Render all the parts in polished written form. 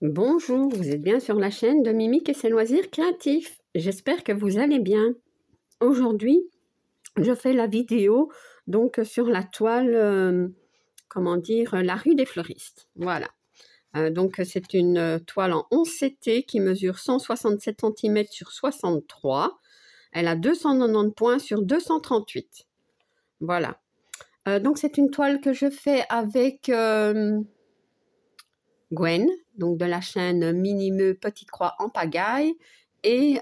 Bonjour, vous êtes bien sur la chaîne de Mimique et ses loisirs créatifs. J'espère que vous allez bien. Aujourd'hui, je fais la vidéo donc sur la toile, comment dire, la rue des fleuristes. Voilà. Donc c'est une toile en 11 CT qui mesure 167 cm sur 63. Elle a 290 points sur 238. Voilà. Donc c'est une toile que je fais avec Gwen, donc de la chaîne Minimeux Petite Croix en pagaille, et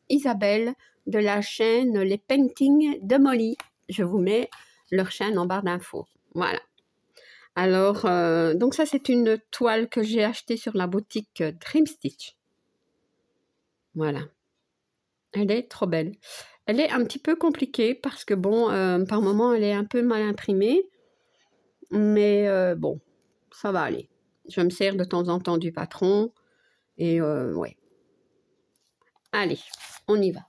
Isabelle de la chaîne Les Paintings de Molly. Je vous mets leur chaîne en barre d'infos. Voilà. Alors, donc ça c'est une toile que j'ai achetée sur la boutique Dream Stitch. Voilà. Elle est trop belle. Elle est un petit peu compliquée parce que bon, par moment elle est un peu mal imprimée. Mais bon, ça va aller. Je me sers de temps en temps du patron. Et ouais. Allez, on y va.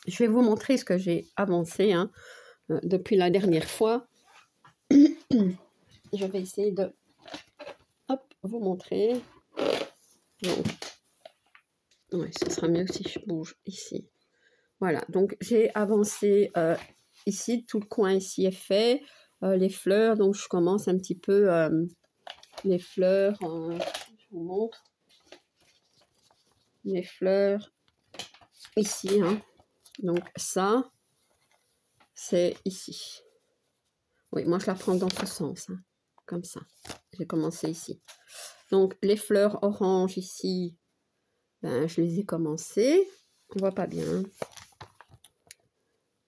Je vais vous montrer ce que j'ai avancé depuis la dernière fois. Je vais essayer de vous montrer. Donc, ouais, ce sera mieux si je bouge ici. Voilà, donc j'ai avancé ici, tout le coin ici est fait. Les fleurs, donc je commence un petit peu les fleurs. Je vous montre. Les fleurs ici, hein. Donc ça, c'est ici. Oui, moi je la prends dans ce sens, hein, comme ça. J'ai commencé ici. Donc les fleurs oranges ici, ben, je les ai commencées. On voit pas bien.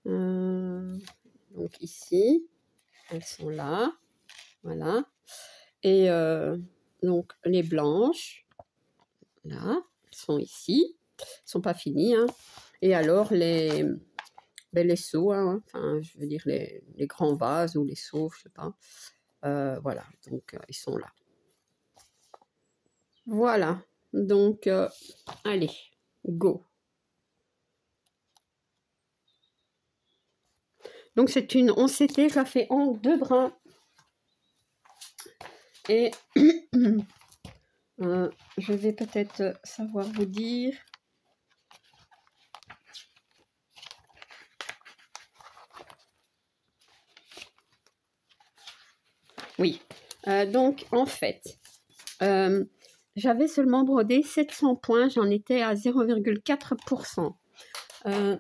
Donc ici, elles sont là. Voilà. Et donc les blanches, là, elles sont ici. Elles sont pas finies, hein. Et alors les seaux, hein, enfin, je veux dire les grands vases ou les seaux, je sais pas. Voilà, donc ils sont là. Voilà, donc allez, go. Donc c'est une 11 CT, je la fais en 2 brins. Et je vais peut-être savoir vous dire. Oui, donc en fait, j'avais seulement brodé 700 points, j'en étais à 0,4%. Je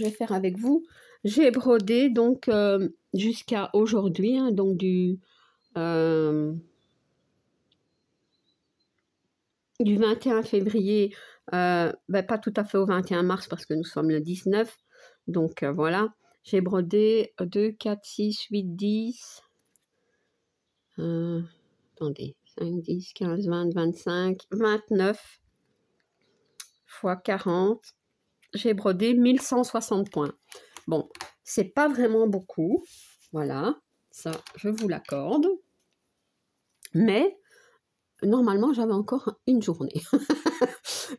vais faire avec vous. J'ai brodé donc jusqu'à aujourd'hui, hein, donc du 21 février, ben pas tout à fait au 21 mars parce que nous sommes le 19. Donc voilà, j'ai brodé 2, 4, 6, 8, 10. Attendez, 5, 10, 15, 20, 25, 29 fois 40. J'ai brodé 1160 points. Bon, c'est pas vraiment beaucoup. Voilà, ça, je vous l'accorde. Mais normalement, j'avais encore une journée.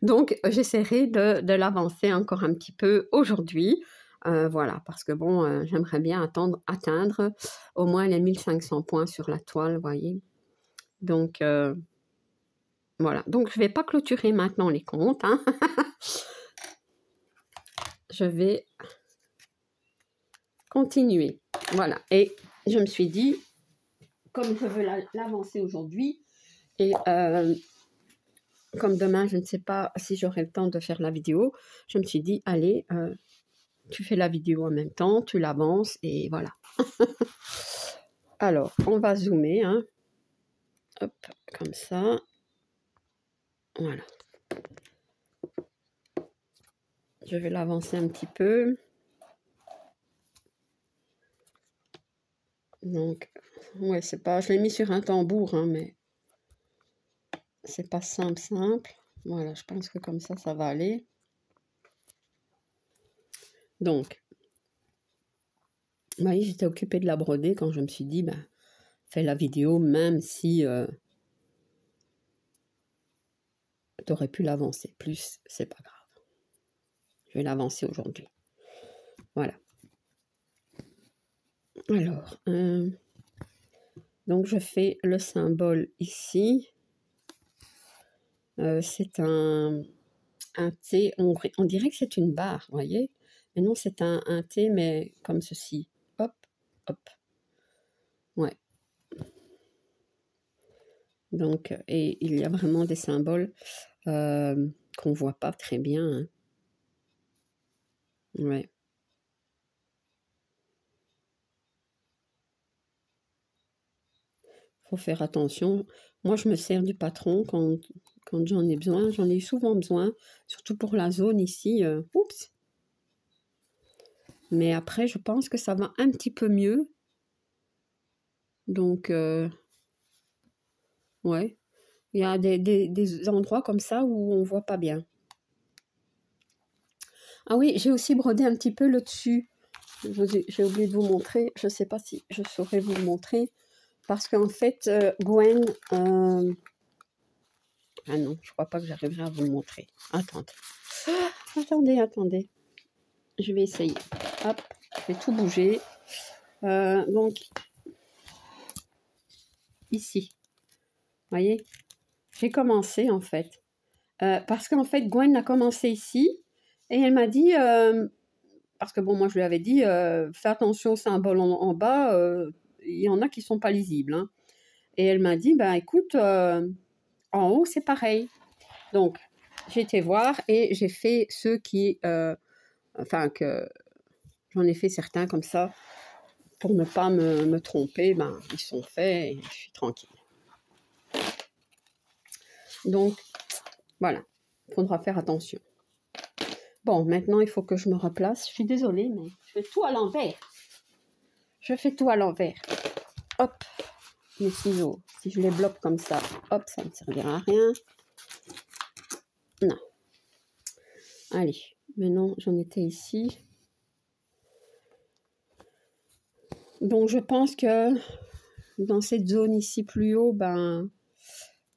Donc, j'essaierai de l'avancer encore un petit peu aujourd'hui. Voilà, parce que bon, j'aimerais bien atteindre au moins les 1500 points sur la toile, vous voyez. Donc, voilà. Donc, je ne vais pas clôturer maintenant les comptes, hein. Je vais continuer. Voilà. Et je me suis dit, comme je veux l'avancer aujourd'hui, et comme demain, je ne sais pas si j'aurai le temps de faire la vidéo, je me suis dit, allez, tu fais la vidéo en même temps, tu l'avances, et voilà. Alors, on va zoomer, hein. Hop, comme ça. Voilà. Je vais l'avancer un petit peu. Donc, ouais, c'est pas... Je l'ai mis sur un tambour, hein, mais c'est pas simple. Voilà, je pense que comme ça va aller. Donc, vous voyez, j'étais occupée de la broder quand je me suis dit, ben, fais la vidéo, même si tu aurais pu l'avancer plus, c'est pas grave. Je vais l'avancer aujourd'hui. Voilà. Alors, Donc, je fais le symbole ici. C'est un T, on dirait que c'est une barre, vous voyez? Mais non, c'est un T, mais comme ceci. Hop, hop. Ouais. Donc, et il y a vraiment des symboles qu'on voit pas très bien. Hein. Ouais. Faut faire attention. Moi, je me sers du patron quand j'en ai besoin. J'en ai souvent besoin, surtout pour la zone ici. Oups! Mais après, je pense que ça va un petit peu mieux. Donc, ouais. Il y a des endroits comme ça où on voit pas bien. Ah oui, j'ai aussi brodé un petit peu le dessus. J'ai oublié de vous montrer. Je ne sais pas si je saurais vous le montrer. Parce qu'en fait, Gwen... Ah non, je crois pas que j'arriverai à vous le montrer. Attendez. Attendez. Je vais essayer. Hop, je vais tout bouger. Donc, ici. Vous voyez? J'ai commencé, en fait. Parce qu'en fait, Gwen a commencé ici. Et elle m'a dit... parce que bon, moi, je lui avais dit, fais attention aux symboles en bas. Il y en a qui sont pas lisibles. Hein. Et elle m'a dit, ben écoute, en haut, c'est pareil. Donc, j'ai été voir et j'ai fait ceux qui... enfin, que j'en ai fait certains comme ça. Pour ne pas me tromper, ben, ils sont faits et je suis tranquille. Donc, voilà. Il faudra faire attention. Bon, maintenant, il faut que je me replace. Je suis désolée, mais je fais tout à l'envers. Je fais tout à l'envers. Hop, mes ciseaux. Si je les bloque comme ça, hop, ça ne servira à rien. Non. Allez, maintenant, j'en étais ici. Donc, je pense que dans cette zone ici plus haut, ben,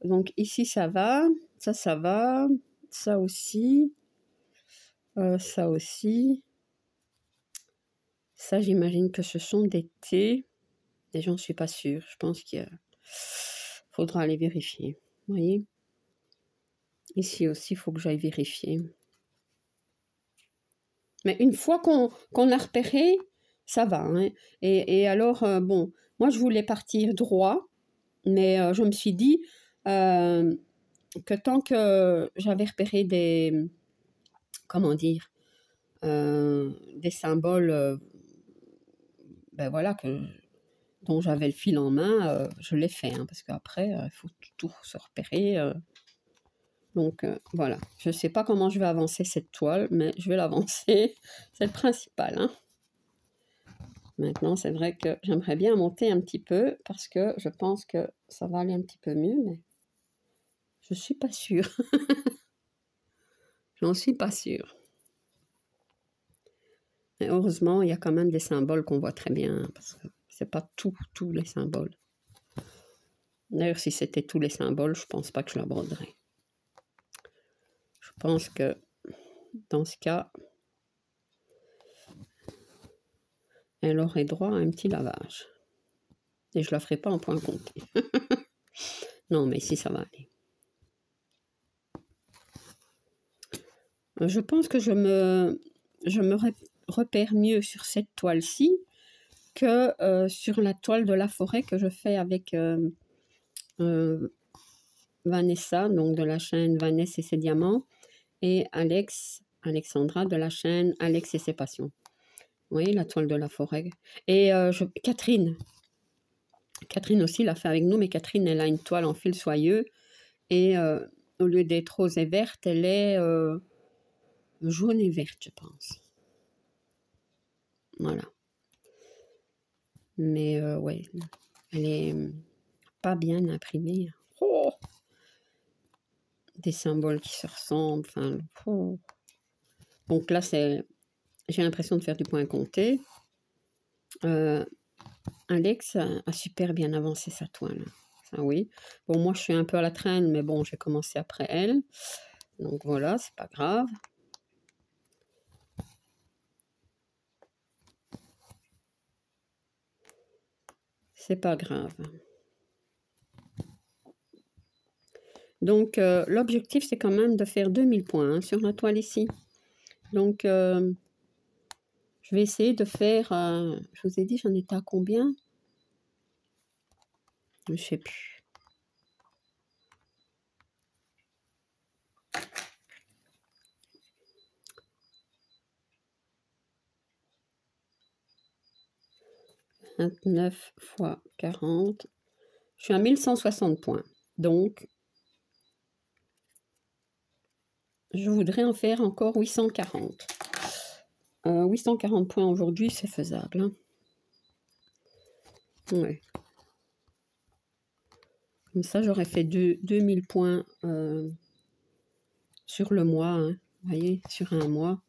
donc ici, ça va. Ça va. Ça aussi. Ça aussi. Ça, j'imagine que ce sont des T. Et j'en suis pas sûre. Je pense qu'il faudra aller vérifier. Vous voyez? Ici aussi, il faut que j'aille vérifier. Mais une fois qu'on a repéré, ça va. Hein. Et alors, bon, moi, je voulais partir droit. Mais je me suis dit que tant que j'avais repéré des... Comment dire? Des symboles... ben voilà, dont j'avais le fil en main, je l'ai fait, hein, parce qu'après, il faut tout se repérer. Donc, voilà. Je ne sais pas comment je vais avancer cette toile, mais je vais l'avancer. C'est le principal. Hein. Maintenant, c'est vrai que j'aimerais bien monter un petit peu, parce que je pense que ça va aller un petit peu mieux, mais je ne suis pas sûre. J'en suis pas sûre. Mais heureusement, il y a quand même des symboles qu'on voit très bien, parce que c'est pas tous les symboles. D'ailleurs, si c'était tous les symboles, je pense pas que je la broderais. Je pense que dans ce cas, elle aurait droit à un petit lavage. Et je la ferai pas en point compté. Non, mais ici, ça va aller. Je pense que je me repère mieux sur cette toile-ci que sur la toile de la forêt que je fais avec Vanessa, donc de la chaîne Vanessa et ses diamants, et Alexandra de la chaîne Alex et ses passions. Vous voyez la toile de la forêt. Et Catherine aussi l'a fait avec nous, mais Catherine, elle a une toile en fil soyeux, et au lieu d'être rose et verte, elle est jaune et verte, je pense. Voilà. Mais ouais, elle est pas bien imprimée. Oh, des symboles qui se ressemblent. Enfin, oh. Donc là, j'ai l'impression de faire du point compté. Alex a super bien avancé sa toile. Ça, oui. Bon, moi, je suis un peu à la traîne, mais bon, j'ai commencé après elle. Donc voilà, c'est pas grave. C'est pas grave. Donc, l'objectif, c'est quand même de faire 2000 points hein, sur la toile ici. Donc, je vais essayer de faire... je vous ai dit, j'en étais à combien? Je ne sais plus. « 29 fois 40. Je suis à 1160 points. Donc, je voudrais en faire encore 840. 840 points aujourd'hui, c'est faisable. Hein. Ouais. Comme ça, j'aurais fait 2000 points sur le mois. Hein. Vous voyez, sur un mois.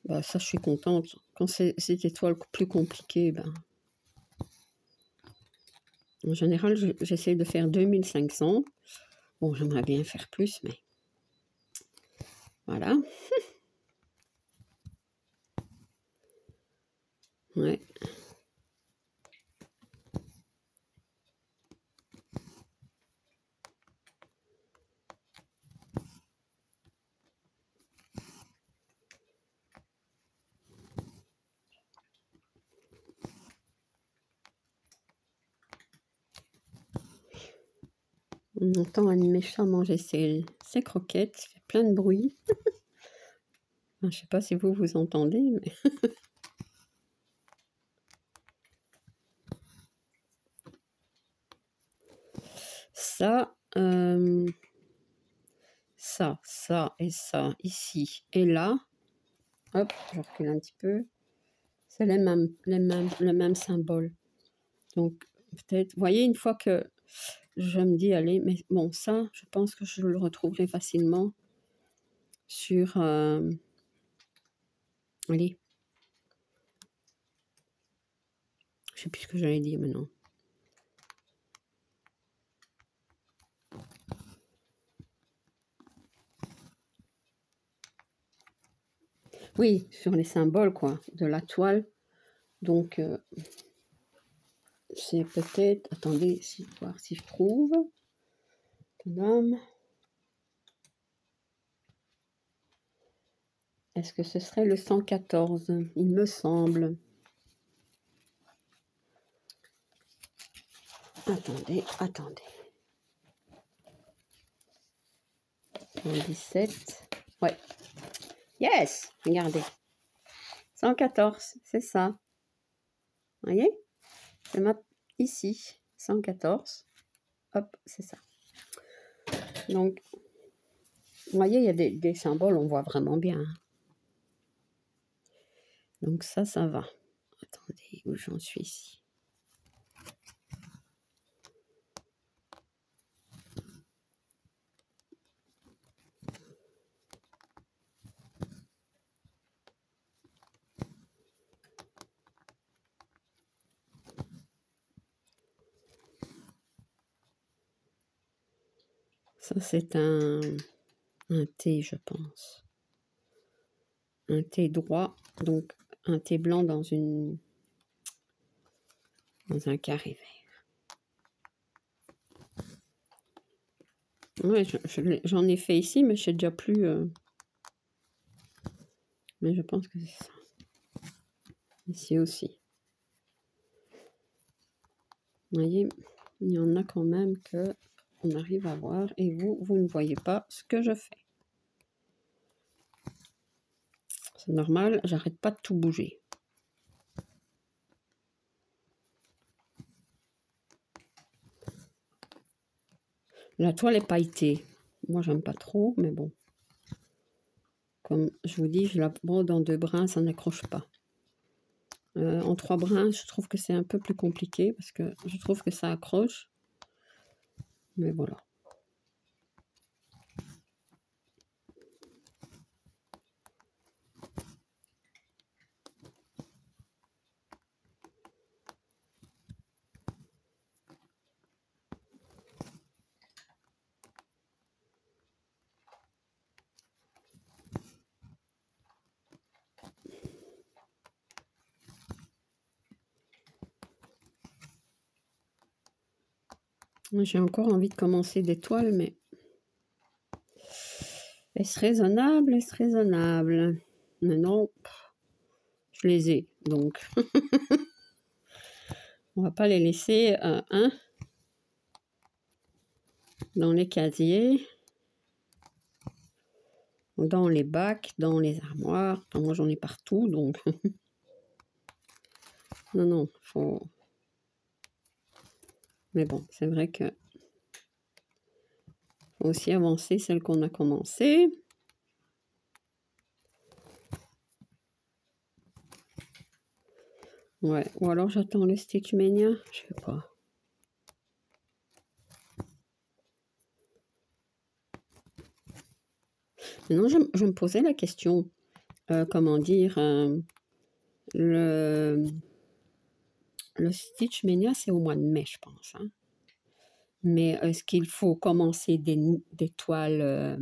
Bah, ça, je suis contente. Quand c'est des étoiles plus compliquées, ben, en général, j'essaie de faire 2500. Bon, j'aimerais bien faire plus, mais voilà. Ouais. On entend un méchant manger ses croquettes, ça fait plein de bruit. Je ne sais pas si vous entendez, mais... ça, ça et ça, ici et là. Hop, je recule un petit peu. C'est le même symbole. Donc, peut-être, vous voyez, une fois que je me dis, allez, mais bon, ça, je pense que je le retrouverai facilement sur... allez. Je sais plus ce que j'allais dire maintenant. Oui, sur les symboles, quoi, de la toile. Donc, c'est peut-être... Attendez, voir si je trouve. Tadam. Est-ce que ce serait le 114? Il me semble. Attendez. 117. Ouais. Yes! Regardez. 114, c'est ça. Vous voyez? C'est ici. 114. Hop, c'est ça. Donc, vous voyez, il y a des symboles, on voit vraiment bien. Donc ça va. Attendez, où j'en suis ici? Ça, c'est un T, je pense. Un T droit, donc un T blanc dans un carré vert. Ouais, j'en ai fait ici, mais je sais déjà plus. Mais je pense que c'est ça. Ici aussi. Vous voyez, il y en a quand même que on arrive à voir et vous ne voyez pas ce que je fais. C'est normal, j'arrête pas de tout bouger. La toile est pailletée. Moi, j'aime pas trop, mais bon. Comme je vous dis, je la brode en 2 brins, ça n'accroche pas. En 3 brins, je trouve que c'est un peu plus compliqué parce que je trouve que ça accroche. Mais voilà. J'ai encore envie de commencer des toiles, mais Est-ce raisonnable? Est-ce raisonnable? Mais non, je les ai, donc on va pas les laisser dans les casiers, dans les bacs, dans les armoires. Enfin, moi j'en ai partout, donc non, non, faut... Mais bon, c'est vrai que faut aussi avancer celle qu'on a commencé. Ouais, ou alors j'attends le Stitch Mania, je sais pas. Maintenant, je me posais la question, comment dire, le Stitch Mania, c'est au mois de mai, je pense. Hein. Mais est-ce qu'il faut commencer des toiles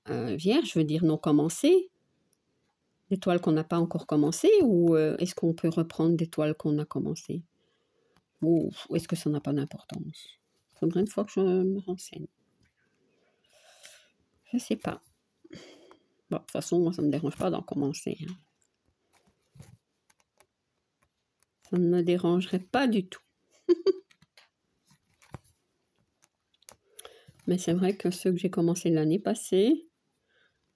vierges, je veux dire non commencées, des toiles qu'on n'a pas encore commencées, ou est-ce qu'on peut reprendre des toiles qu'on a commencées? Ou est-ce que ça n'a pas d'importance? Il faudrait une fois que je me renseigne. Je ne sais pas. Bon, de toute façon, moi, ça ne me dérange pas d'en commencer. Hein. Ça ne me dérangerait pas du tout. Mais c'est vrai que ceux que j'ai commencé l'année passée,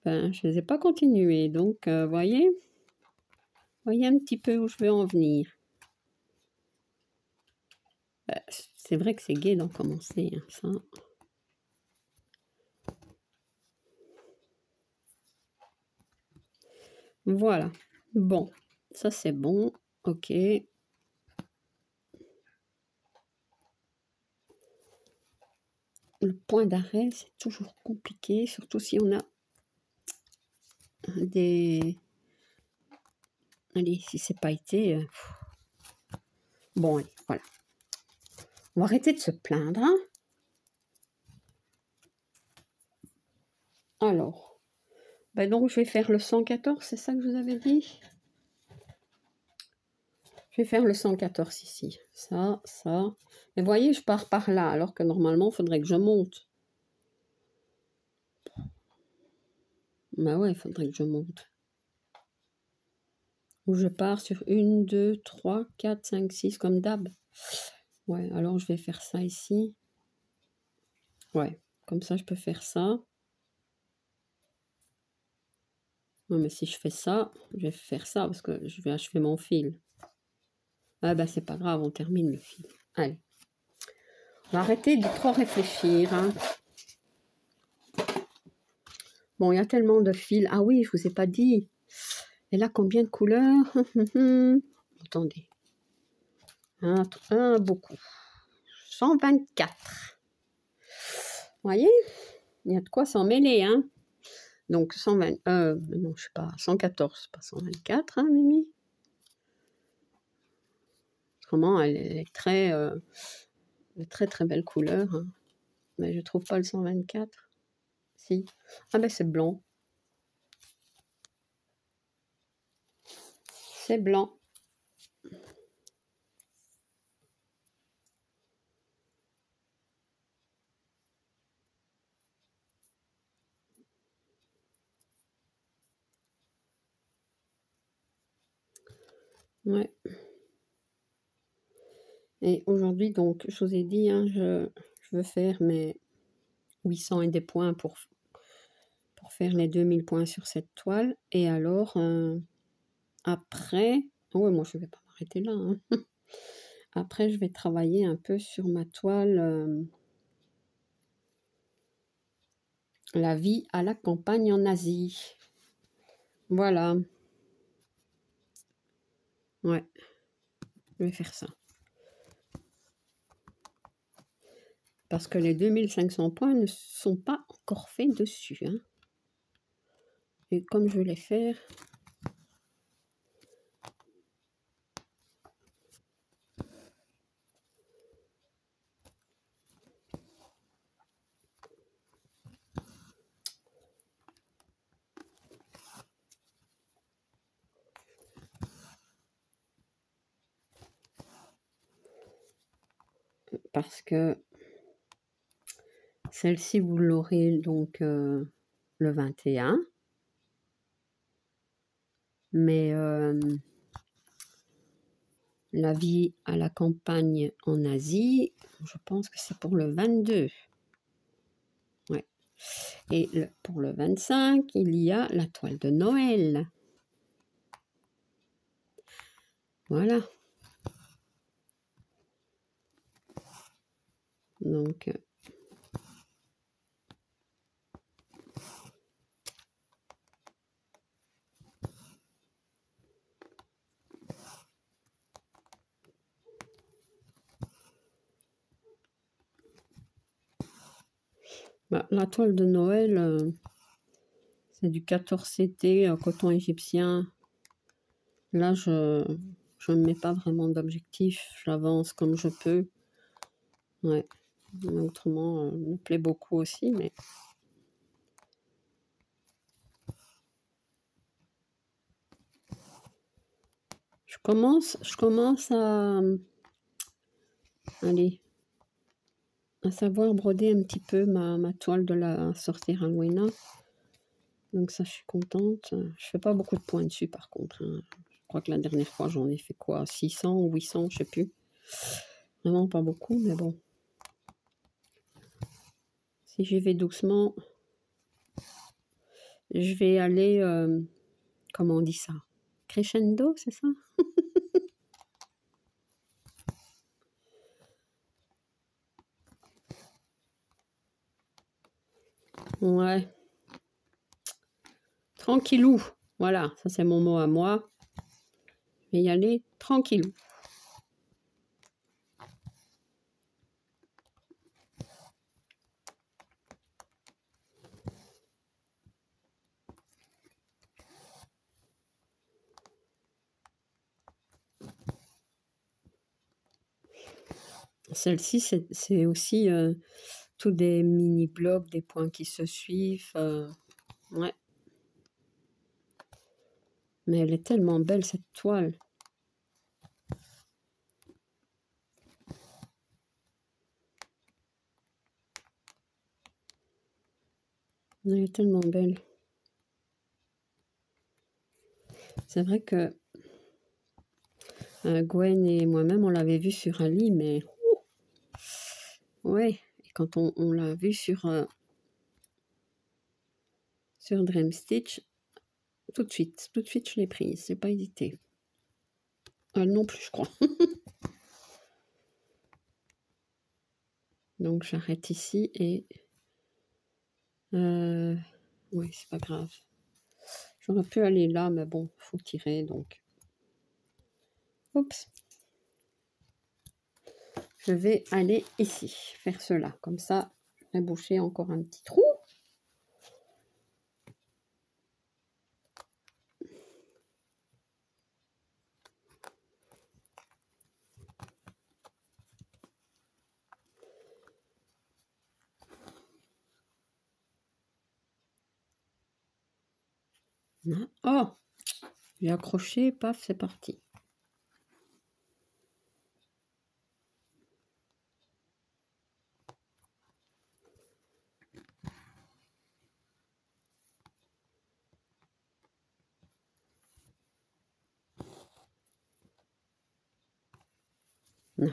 ben, je ne les ai pas continués. Donc, voyez un petit peu où je veux en venir. C'est vrai que c'est gai d'en commencer, hein, ça. Voilà. Bon, ça c'est bon. Ok. Le point d'arrêt, c'est toujours compliqué, surtout si on a des... Allez, si c'est pas été... Bon, allez, voilà. On va arrêter de se plaindre. Hein. Alors, ben donc je vais faire le 114, c'est ça que je vous avais dit? Je vais faire le 114 ici. Ça. Et vous voyez, je pars par là, alors que normalement, il faudrait que je monte. Ben ouais, il faudrait que je monte. Ou je pars sur 1, 2, 3, 4, 5, 6 comme d'hab. Ouais, alors je vais faire ça ici. Ouais, comme ça je peux faire ça. Non, mais si je fais ça, je vais faire ça parce que je vais achever mon fil. Ah ben c'est pas grave, on termine le fil. Allez. On va arrêter de trop réfléchir. Hein. Bon, il y a tellement de fils. Ah oui, je vous ai pas dit. Et là, combien de couleurs? Attendez. Beaucoup. 124. Vous voyez? Il y a de quoi s'en mêler, hein? Donc, 120... non, je sais pas, 114, pas 124, hein, Mimi? Autrement, elle est très... de très, très belle couleur. Hein. Mais je trouve pas le 124. Si. Ah ben, c'est blanc. C'est blanc. Ouais. Et aujourd'hui, donc, je vous ai dit, hein, je veux faire mes 800 et des points pour faire les 2000 points sur cette toile. Et alors, après... Ouais, moi, je ne vais pas m'arrêter là. Hein. Après, je vais travailler un peu sur ma toile La vie à la campagne en Asie. Voilà. Ouais. Je vais faire ça. Parce que les 2500 points ne sont pas encore faits dessus. Hein. Et comme je vais les faire... Parce que celle-ci, vous l'aurez donc le 21. Mais la vie à la campagne en Asie, je pense que c'est pour le 22. Ouais. Et pour le 25, il y a la toile de Noël. Voilà. Donc, la toile de Noël, c'est du 14CT, coton égyptien. Là, je ne mets pas vraiment d'objectif. J'avance comme je peux. Ouais. Autrement, me plaît beaucoup aussi, mais... Je commence à... Allez, à savoir broder un petit peu ma toile de la sorcière Alwena. Donc ça, je suis contente. Je fais pas beaucoup de points dessus, par contre. Hein. Je crois que la dernière fois, j'en ai fait quoi, 600 ou 800, je sais plus. Vraiment pas beaucoup, mais bon. Si j'y vais doucement, je vais aller... comment on dit ça? Crescendo, c'est ça? Ouais. Tranquillou. Voilà, ça c'est mon mot à moi. Je vais y aller tranquillou. Celle-ci, c'est aussi tous des mini-blocs, des points qui se suivent. Ouais. Mais elle est tellement belle, cette toile. Elle est tellement belle. C'est vrai que Gwen et moi-même, on l'avait vu sur Ali, mais... ouais, et quand on l'a vu sur Dream Stitch, tout de suite, je l'ai prise, j'ai pas hésité. Elle non plus, je crois. Donc j'arrête ici et... oui, c'est pas grave. J'aurais pu aller là, mais bon, faut tirer, donc... Oups. Je vais aller ici, faire cela. Comme ça, je vais boucher encore un petit trou. Oh, j'ai accroché, paf, c'est parti. Non.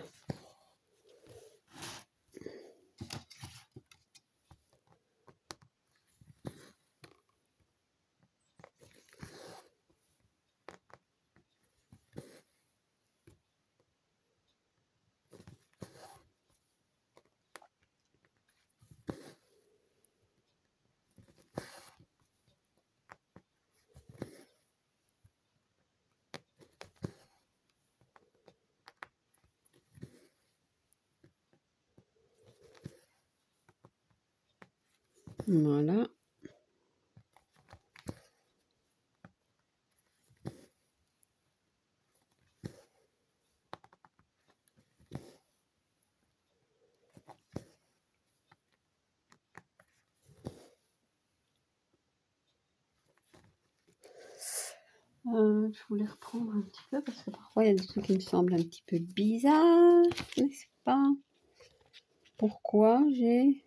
Voilà. Je voulais reprendre un petit peu parce que parfois il y a des trucs qui me semblent un petit peu bizarres, n'est-ce pas? Pourquoi j'ai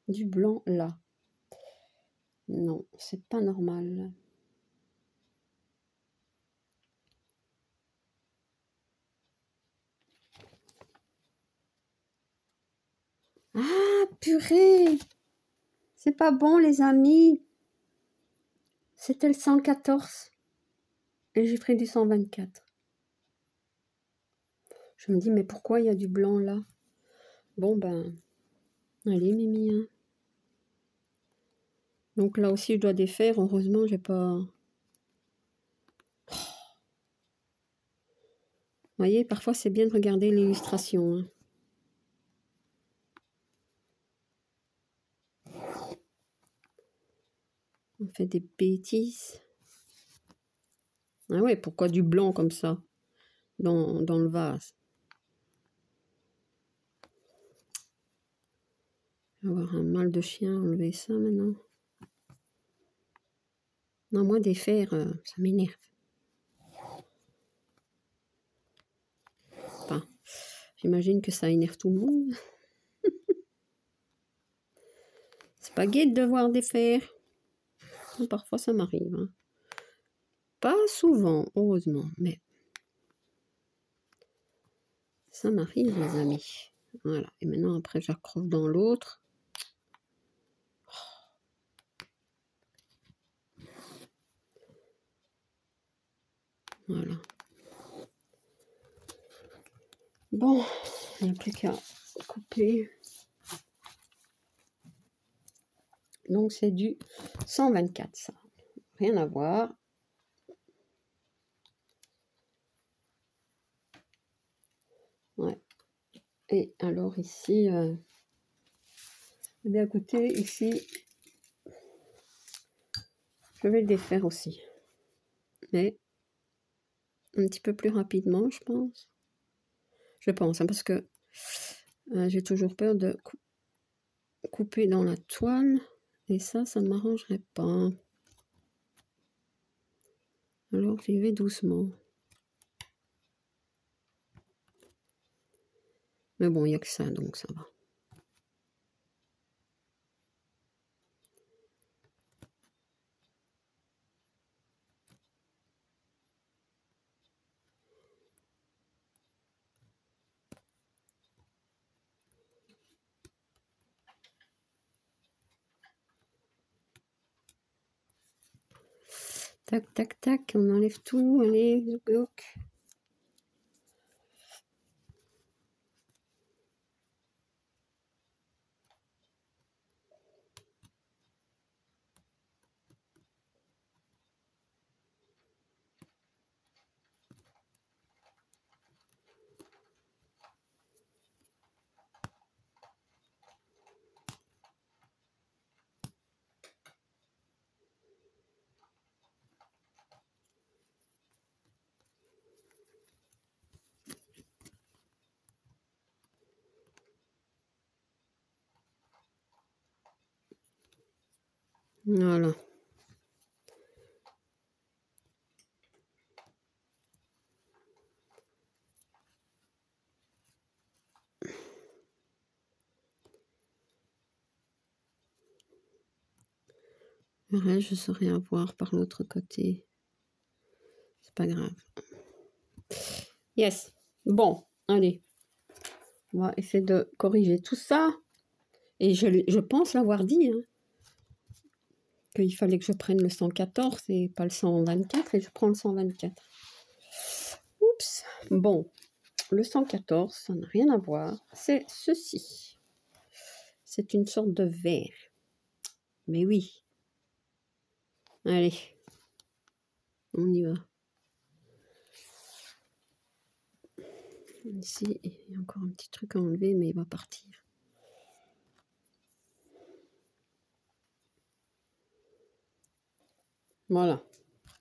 du blanc là? Non, c'est pas normal. Ah, purée! C'est pas bon, les amis. C'était le 114. Et j'ai pris du 124. Je me dis, mais pourquoi il y a du blanc là? Bon, ben, allez, Mimi. Hein. Donc là aussi, je dois défaire. Heureusement, j'ai pas... Vous voyez, parfois, c'est bien de regarder l'illustration. Hein. On fait des bêtises. Ah ouais, pourquoi du blanc comme ça dans le vase? Je vais avoir un mal de chien, enlever ça maintenant. Non, moi, défaire, ça m'énerve. Enfin, j'imagine que ça énerve tout le monde. C'est pas gai de devoir défaire. Parfois, ça m'arrive. Hein. Pas souvent, heureusement, mais ça m'arrive, les amis. Voilà. Et maintenant, après, j'accroche dans l'autre. Voilà. Bon, il n'y a plus qu'à couper. Donc, c'est du 124, ça. Rien à voir. Ouais. Et alors, ici... eh bien, écoutez, ici... Je vais le défaire aussi. Mais un petit peu plus rapidement, je pense. Je pense, hein, parce que j'ai toujours peur de couper dans la toile. Et ça ne m'arrangerait pas. Alors, j'y vais doucement. Mais bon, il n'y a que ça, donc ça va. Tac, tac, tac, on enlève tout. Allez, zouk, zouk. Voilà. Le reste, je saurais avoir par l'autre côté. C'est pas grave. Yes. Bon, allez. On va essayer de corriger tout ça. Et je pense l'avoir dit, hein, qu'il fallait que je prenne le 114 et pas le 124. Et je prends le 124. Oups. Bon. Le 114, ça n'a rien à voir. C'est ceci. C'est une sorte de verre. Mais oui. Allez. On y va. Ici, il y a encore un petit truc à enlever, mais il va partir. Voilà.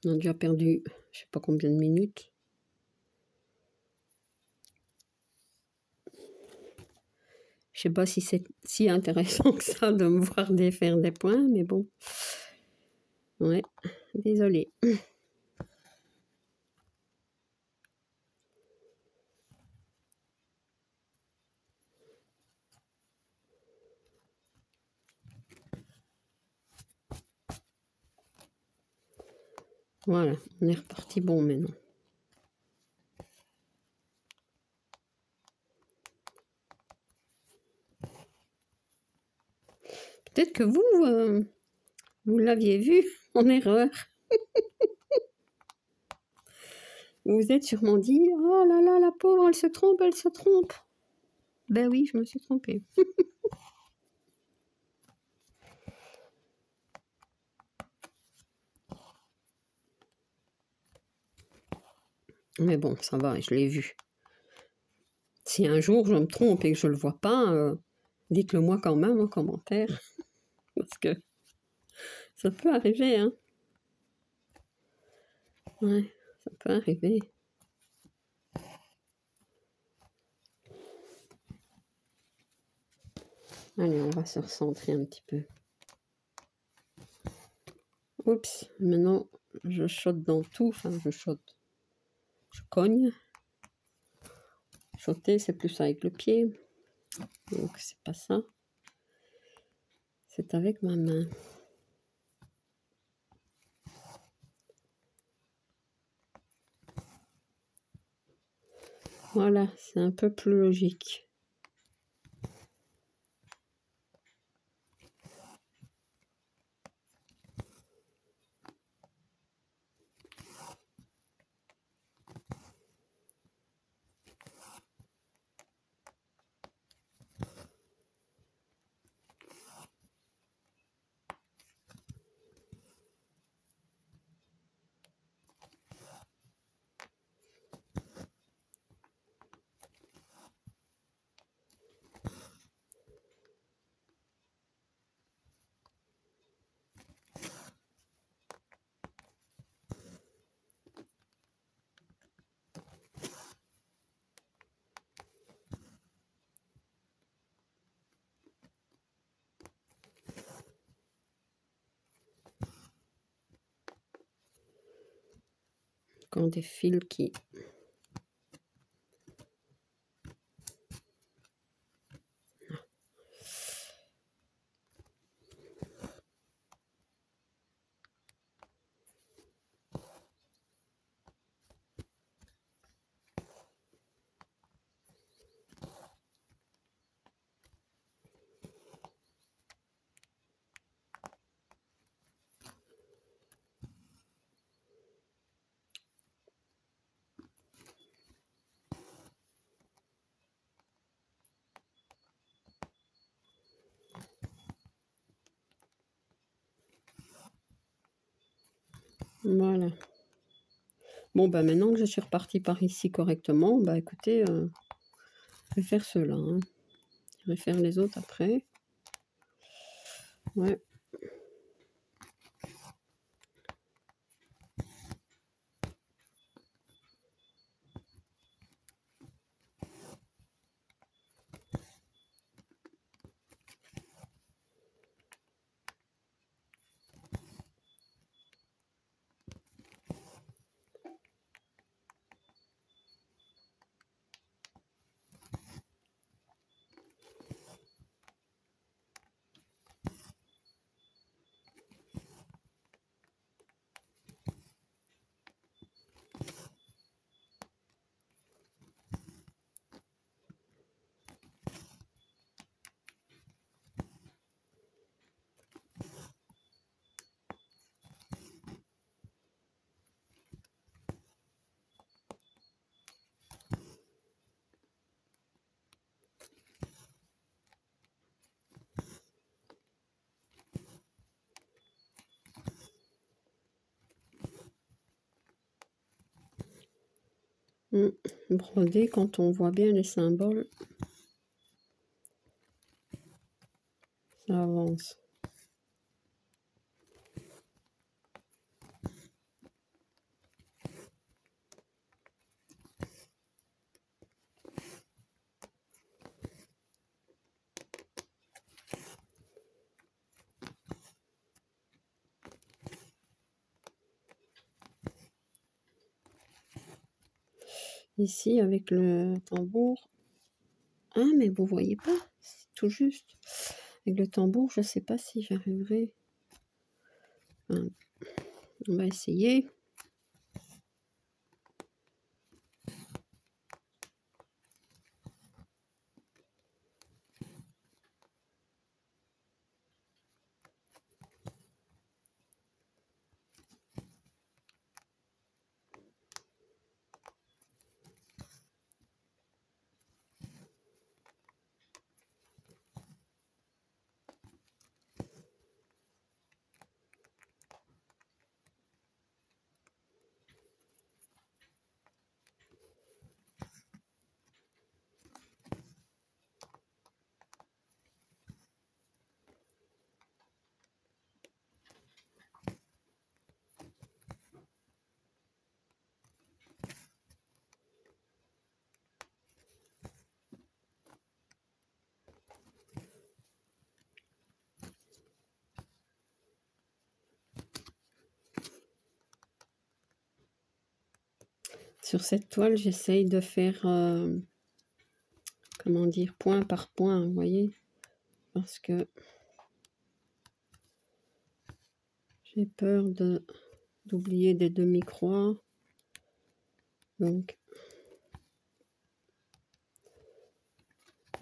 On a déjà perdu, je sais pas combien de minutes. Je sais pas si c'est si intéressant que ça de me voir défaire des points, mais bon. Ouais, désolée. Voilà, on est reparti bon maintenant. Peut-être que vous l'aviez vu en erreur. Vous vous êtes sûrement dit, oh là là, la pauvre, elle se trompe, elle se trompe. Ben oui, je me suis trompée. Mais bon, ça va, je l'ai vu. Si un jour je me trompe et que je le vois pas, dites-le moi quand même en commentaire. Parce que ça peut arriver, hein. Ouais, ça peut arriver. Allez, on va se recentrer un petit peu. Oups, maintenant je chotte dans tout, enfin je chotte. Je cogne. Chotter, c'est plus avec le pied. Donc c'est pas ça. C'est avec ma main. Voilà, c'est un peu plus logique. Quand des fils qui... Voilà. Bon, bah maintenant que je suis repartie par ici correctement, bah écoutez, je vais faire ceux-là. Hein. Je vais faire les autres après. Ouais. Broder, quand on voit bien les symboles, ça avance. Ici, avec le tambour. Ah, mais vous voyez pas, c'est tout juste. Avec le tambour, je sais pas si j'arriverai. On va essayer. Sur cette toile, j'essaye de faire, comment dire, point par point, vous voyez, parce que j'ai peur d'oublier des demi-croix. Donc,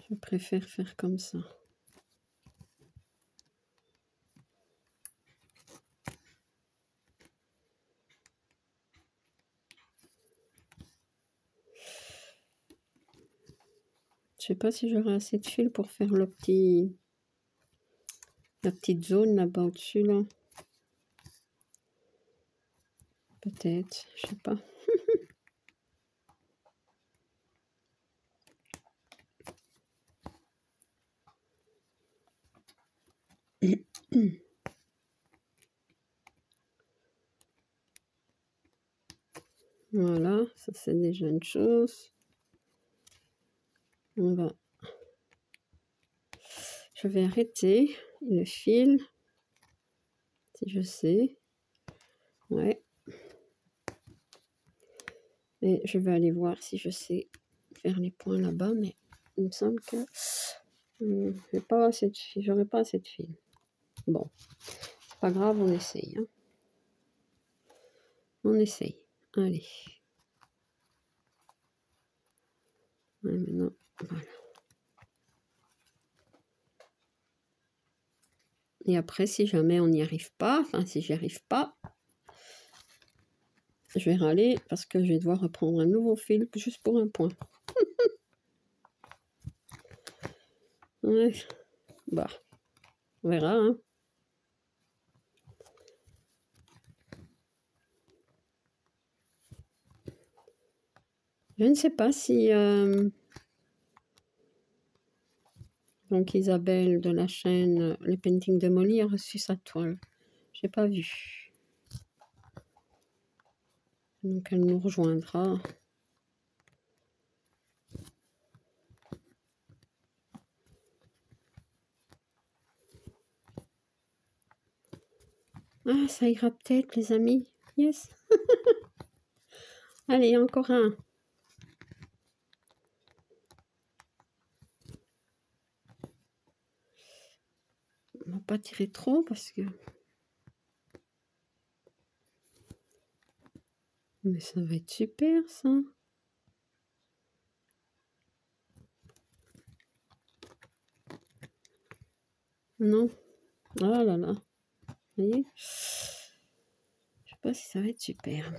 je préfère faire comme ça. Je sais pas si j'aurai assez de fil pour faire la petite zone là-bas au-dessus, là. Peut-être, je sais pas. Voilà, ça c'est déjà une chose. Je vais arrêter le fil, si je sais. Ouais. Et je vais aller voir si je sais faire les points là-bas, mais il me semble que j'aurai pas assez de fil. Bon, c'est pas grave, on essaye. Hein. On essaye. Allez. Ouais, maintenant, voilà. Et après, si jamais on n'y arrive pas, enfin si j'y arrive pas, je vais râler parce que je vais devoir reprendre un nouveau fil juste pour un point. Ouais. Bah, on verra. Hein. Je ne sais pas si donc Isabelle de la chaîne Les Paintings de Molly a reçu sa toile. J'ai pas vu. Donc elle nous rejoindra. Ah, ça ira peut-être, les amis. Yes. Allez, encore un. On va pas tirer trop parce que... Mais ça va être super, ça. Non. Ah là là. Vous voyez? Je sais pas si ça va être super.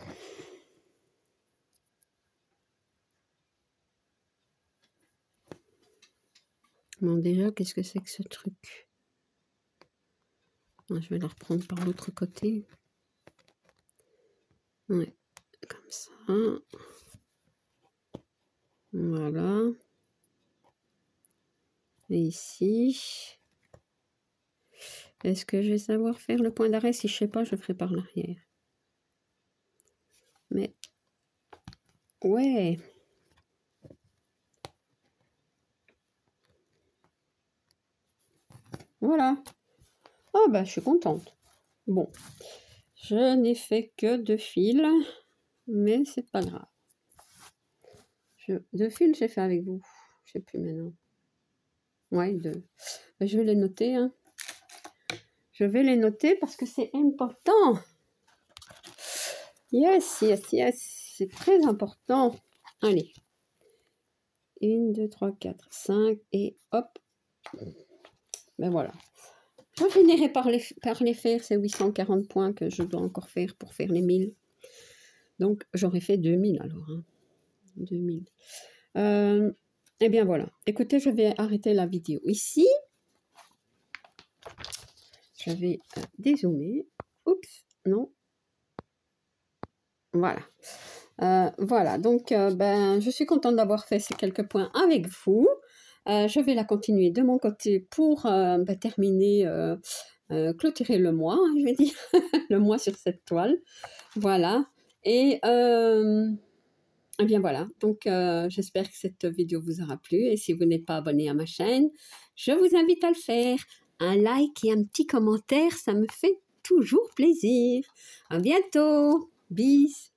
Bon, déjà, qu'est-ce que c'est que ce truc? Je vais la reprendre par l'autre côté. Ouais, comme ça. Voilà. Et ici. Est-ce que je vais savoir faire le point d'arrêt? Si je sais pas, je ferai par l'arrière. Mais, ouais. Voilà. Oh, bah, je suis contente. Bon. Je n'ai fait que 2 fils, mais c'est pas grave. 2 fils, j'ai fait avec vous. Je sais plus maintenant. Ouais, 2. Je vais les noter. Hein. Je vais les noter parce que c'est important. Yes, yes, yes. C'est très important. Allez. 1, 2, 3, 4, 5 et hop. Ben voilà. Je finirai par les faire, ces 840 points que je dois encore faire pour faire les 1000. Donc, j'aurais fait 2000 alors. Hein. 2000. Eh bien, voilà. Écoutez, je vais arrêter la vidéo ici. Je vais dézoomer. Oups, non. Voilà. Voilà, donc ben, je suis contente d'avoir fait ces quelques points avec vous. Je vais la continuer de mon côté pour ben, terminer, clôturer le mois, hein, je vais dire, le mois sur cette toile. Voilà. Et eh bien voilà, donc j'espère que cette vidéo vous aura plu. Et si vous n'êtes pas abonné à ma chaîne, je vous invite à le faire. Un like et un petit commentaire, ça me fait toujours plaisir. À bientôt. Bis.